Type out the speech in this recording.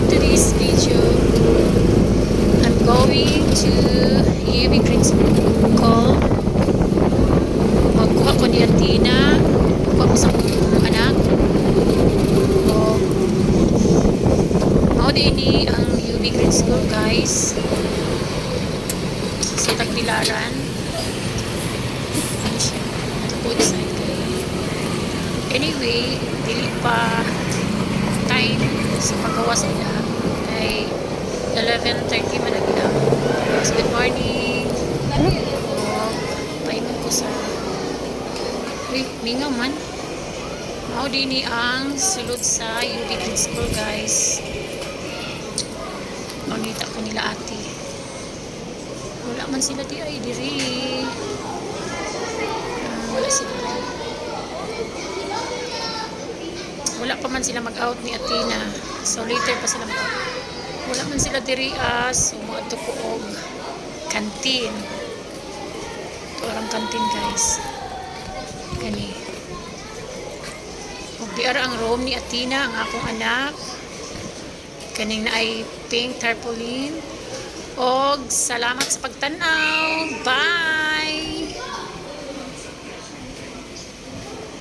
today's video, I'm going to UB Green School. Magkuha ko ni Atina. Magkuha ko sa kong anak. O, mao din ni ang UB Green School, guys. Sa Tagbilaran. Good side kayo. Anyway, dili pa time sa paggawa sa ila ay 11:30 man na. Good morning. Paingon ko sa mingaw man. Mao din ni ang sulod sa UB Green School, guys. Manita ko nila ate. Wala man sila di ay diri. Wala sila. Wala pa man sila mag-out ni Atina. So later pa sila mag-out. Wala man sila diri as umaadto ko og kantin. Ito ang kantin, guys. Kani. Og di ara ang room ni Atina, ang akong anak. Kaning na ay pink tarpaulin. Og salamat sa pagtanaw. Bye!